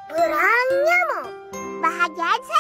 Perang Nyamuk. Bahagian 1.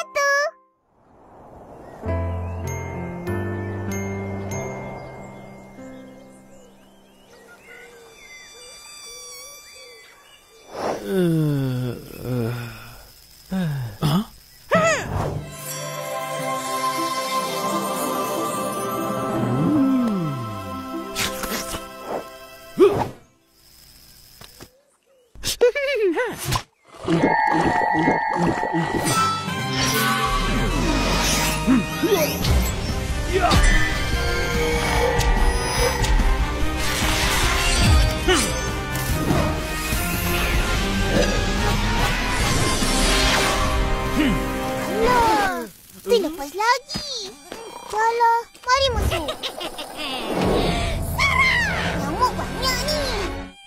Lepas lagi. Salah, mari masuk. Sarah! Nyamuk banyak ni.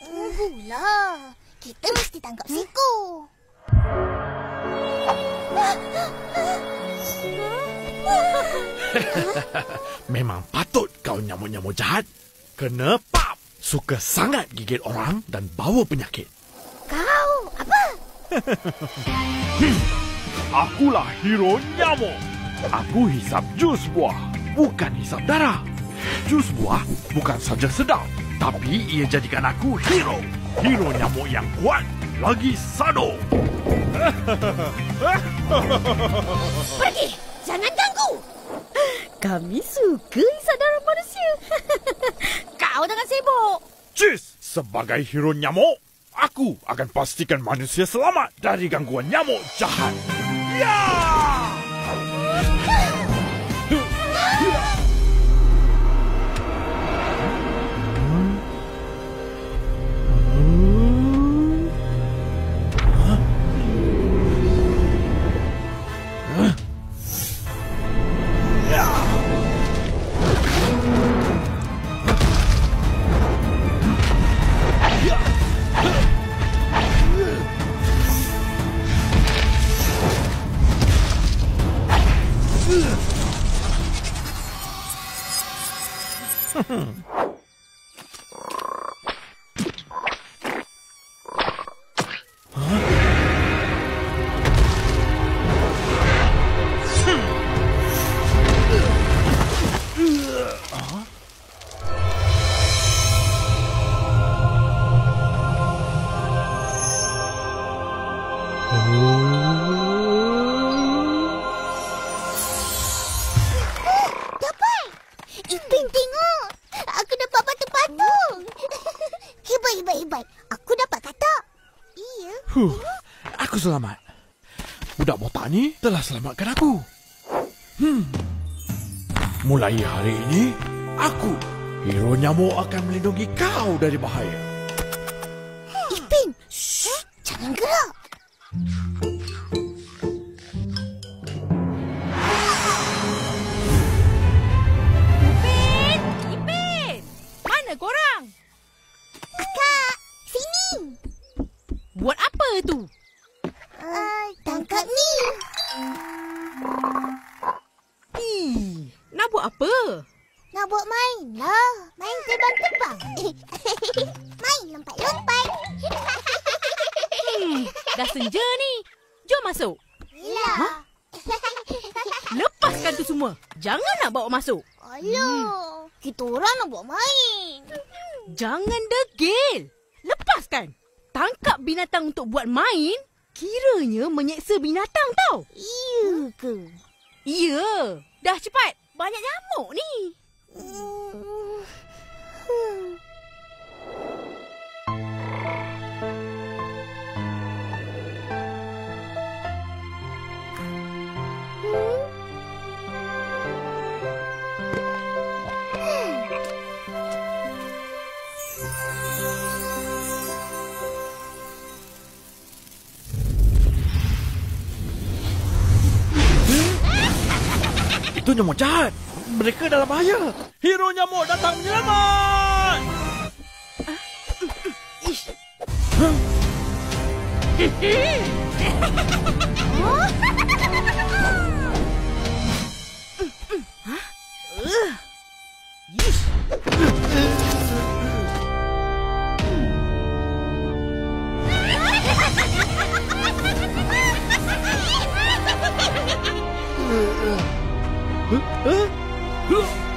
Tunggulah. Kita mesti tangkap Siko. Memang patut kau nyamuk-nyamuk jahat. Kena pap. Suka sangat gigit orang dan bawa penyakit. Kau apa? Akulah hero nyamuk. Aku hisap jus buah, bukan hisap darah. Jus buah bukan saja sedap, tapi ia jadikan aku hero. Hero nyamuk yang kuat, lagi sado. Pergi! Jangan ganggu! Kami suka hisap darah manusia. Kau jangan sibuk. Cis, sebagai hero nyamuk, aku akan pastikan manusia selamat dari gangguan nyamuk jahat. Ya! Hebat. Aku dapat katak. Iya. Aku selamat. Budak botak ni telah selamatkan aku. Mulai hari ini, aku, hero nyamuk, akan melindungi kau dari bahaya. Ipin, shh, jangan gerak. Ipin! Mana korang? Kak, sini. Buat apa tu? Tangkap ni. Nak buat apa? Nak buat main lah. Main terbang-terbang. Main lompat-lompat. Dah senja ni. Jom masuk. Ya. Lepaskan tu semua. Jangan nak bawa masuk. Alah, kita orang nak buat main. Jangan degil. Lepaskan. Tangkap binatang untuk buat main, kiranya menyeksa binatang tau. Iya ke? Ya. Dah cepat. Banyak nyamuk ni. Itu nyamuk jahat. Mereka dalam bahaya. Hero nyamuk datang menyelamat. Huh?